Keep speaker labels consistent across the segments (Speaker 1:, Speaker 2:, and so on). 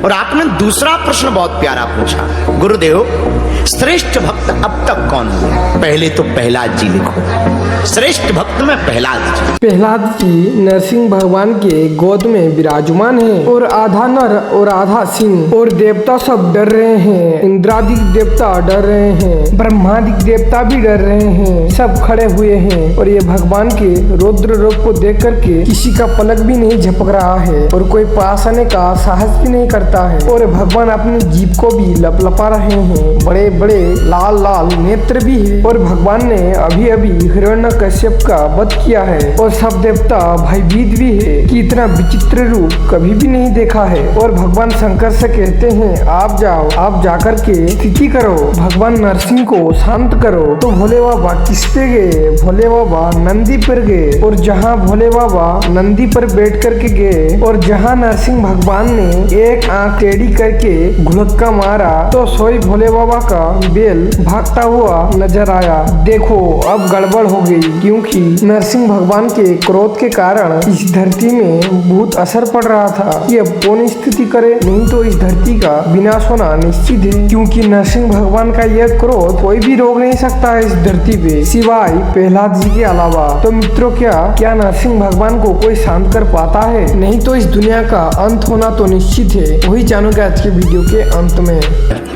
Speaker 1: और आपने दूसरा प्रश्न बहुत प्यारा पूछा, गुरुदेव श्रेष्ठ भक्त अब तक कौन हुए? पहले तो प्रहलाद जी लिखो, श्रेष्ठ भक्त में प्रहलाद जी।
Speaker 2: प्रहलाद जी नरसिंह भगवान के गोद में विराजमान हैं और आधा नर और आधा सिंह, और देवता सब डर रहे हैं। इंद्रादिक देवता डर रहे हैं, ब्रह्मादिक देवता भी डर रहे हैं, सब खड़े हुए हैं। और ये भगवान के रौद्र रूप को देख करके किसी का पलक भी नहीं झपक रहा है और कोई पास आने का साहस भी नहीं करता है। और भगवान अपनी जीभ को भी लपलपा रहे हैं, बड़े बड़े लाल लाल नेत्र भी है। और भगवान ने अभी अभी हिरण्यकश्यप का वध किया है और सब देवता भयभीत भी है कि इतना विचित्र रूप कभी भी नहीं देखा है। और भगवान शंकर से कहते हैं आप जाओ, आप जाकर के स्थिति करो, भगवान नरसिंह को शांत करो। तो भोले बाबा किस पे गए? भोले बाबा नंदी पर गए, और जहाँ भोले बाबा नंदी पर बैठ करके गए और जहाँ नरसिंह भगवान ने एक आंख टेढ़ी करके घुलक्का मारा तो सोई भोले बाबा का बेल भागता हुआ नजर आया। देखो अब गड़बड़ हो गई, क्योंकि नरसिंह भगवान के क्रोध के कारण इस धरती में बहुत असर पड़ रहा था कि अब कौन स्तुति करे, नहीं तो इस धरती का विनाश होना निश्चित है। क्योंकि नरसिंह भगवान का यह क्रोध कोई भी रोक नहीं सकता है इस धरती पे, सिवाय प्रहलाद जी के अलावा। तो मित्रों क्या नरसिंह भगवान को कोई शांत कर पाता है? नहीं तो इस दुनिया का अंत होना तो निश्चित है। वही जानोगे आज के वीडियो के अंत में।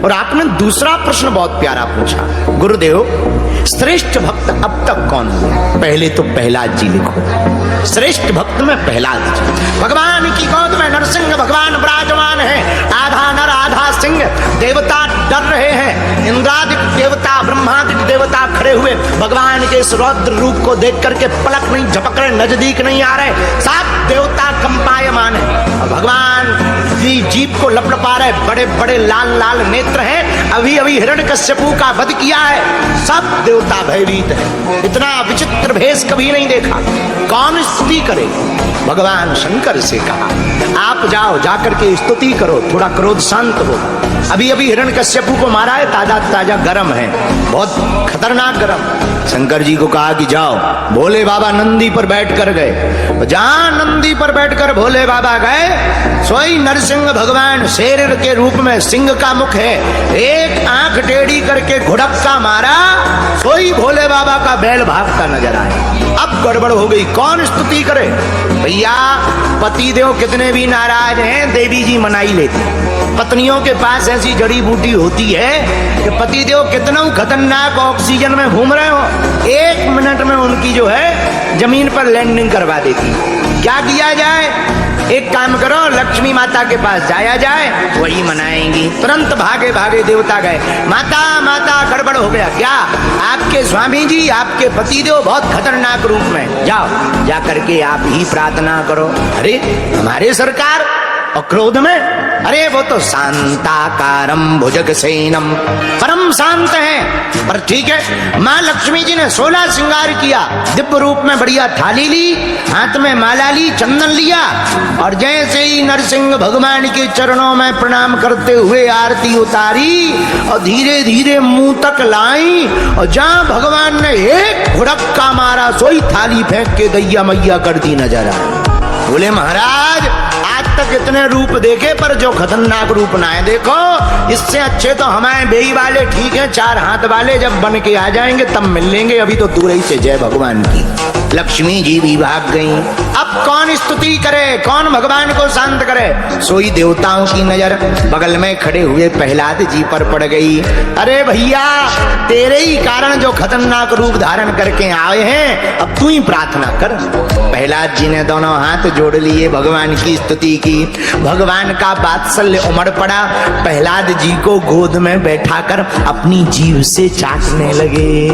Speaker 1: और आपने दूसरा प्रश्न बहुत प्यारा पूछा, गुरुदेव श्रेष्ठ भक्त अब तक कौन हुए? पहले तो प्रहलाद जी लिखो, श्रेष्ठ भक्त में प्रहलाद जी। भगवान की गोद में नरसिंह भगवान विराजमान है, आधा नर आधा सिंह, देवता डर रहे हैं, इंद्रादिक देवता ब्रह्मादिक देवता खड़े हुए भगवान के इस रौद्र रूप को देख करके पलक नहीं झपक रहे, नजदीक नहीं आ रहे, सब देवता कंपायमान है। भगवान की जीभ को लपलपा रहे, बड़े बड़े लाल लाल नेत्र हैं, अभी अभी हिरण्यकश्यपु का वध किया है, सब देवता भयभीत है। इतना विचित्र भेष कभी नहीं देखा, कौन स्तुति करे? भगवान शंकर से कहा आप जाओ, जाकर के स्तुति करो, थोड़ा क्रोध शांत होगा। अभी अभी हिरण्यकश्यपु को मारा है, ताजा ताजा गरम है, बहुत खतरनाक गरम। शंकर जी को कहा कि जाओ, भोले बाबा नंदी पर बैठ कर गए। जहां नंदी पर बैठकर भोले बाबा गए, सोई नरसिंह भगवान शेर के रूप में सिंह का मुख है, एक आंख टेढ़ी करके घुड़क्का मारा, सोई भोले बाबा का बैल भागता नजर आया। अब गड़बड़ हो गई, कौन स्तुति करे? भैया पतिदेव कितने भी नाराज हैं, देवी जी मनाई लेती। पत्नियों के पास ऐसी जड़ी बूटी होती है कि पतिदेव कितना खतरनाक ऑक्सीजन में घूम रहे हो, 1 मिनट में उनकी जो है जमीन पर लैंडिंग करवा देती। क्या किया जाए? एक काम करो, लक्ष्मी माता के पास जाया जाए, वही मनाएंगी। तुरंत भागे भागे देवता गए, माता माता गड़बड़ हो गया। क्या? आपके स्वामी जी, आपके पतिदेव बहुत खतरनाक रूप में, जाओ जा करके आप ही प्रार्थना करो। अरे हमारे सरकार और क्रोध में, अरे वो तो शांताकारम भुजगसेनम, परम शांत है। पर ठीक है, माँ लक्ष्मी जी ने 16 श्रृंगार किया, दिव्य रूप में बढ़िया थाली ली, हाथ में माला ली, चंदन लिया, और जैसे ही नरसिंह भगवान के चरणों में प्रणाम करते हुए आरती उतारी और धीरे धीरे मुंह तक लाई, और जहां भगवान ने एक घुड़क्का मारा, सोई थाली फेंक के दैया मैया करती नजर आई। बोले महाराज आज तक इतने रूप देखे, पर जो खतरनाक रूप ना है देखो, इससे अच्छे तो हमारे बेई वाले ठीक हैं, 4 हाथ वाले जब बन के आ जाएंगे तब मिल लेंगे, अभी तो दूर ही से जय भगवान की। लक्ष्मी जी भी भाग गई। अब कौन स्तुति करे, कौन भगवान को शांत करे? सोई देवताओं की नजर बगल में खड़े हुए प्रहलाद जी पर पड़ गई। अरे भैया तेरे ही कारण जो खतरनाक रूप धारण करके आए हैं, अब तू ही प्रार्थना कर। प्रहलाद जी ने दोनों हाथ जोड़ लिए, भगवान की स्तुति की। भगवान का वात्सल्य उमड़ पड़ा, प्रहलाद जी को गोद में बैठाकर अपनी जीभ से चाटने लगे।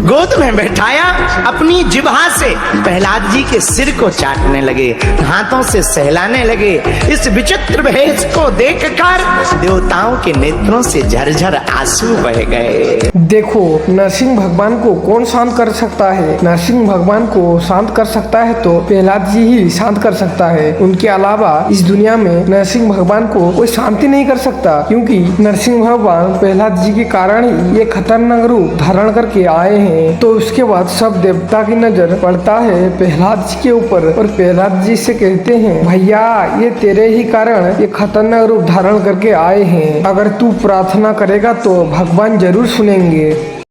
Speaker 1: गोद में बैठाया, अपनी जिह्वा से प्रहलाद जी के सिर को चाटने लगे, हाथों से सहलाने लगे। इस विचित्र भेष को देखकर देवताओं के नेत्रों से झरझर आंसू बह गए।
Speaker 2: देखो नरसिंह भगवान को कौन शांत कर सकता है? नरसिंह भगवान को शांत कर सकता है तो प्रहलाद जी ही शांत कर सकता है, उनके अलावा इस दुनिया में नरसिंह भगवान को कोई शांति नहीं कर सकता, क्योंकि नरसिंह भगवान प्रहलाद जी के कारण ही ये खतरनाक रूप धारण करके आए हैं। तो उसके बाद सब देवता की नजर पड़ता है प्रहलाद जी के ऊपर और प्रहलाद जी से कहते हैं, भैया ये तेरे ही कारण ये खतरनाक रूप धारण करके आए हैं, अगर तू प्रार्थना करेगा तो भगवान जरूर सुनेंगे।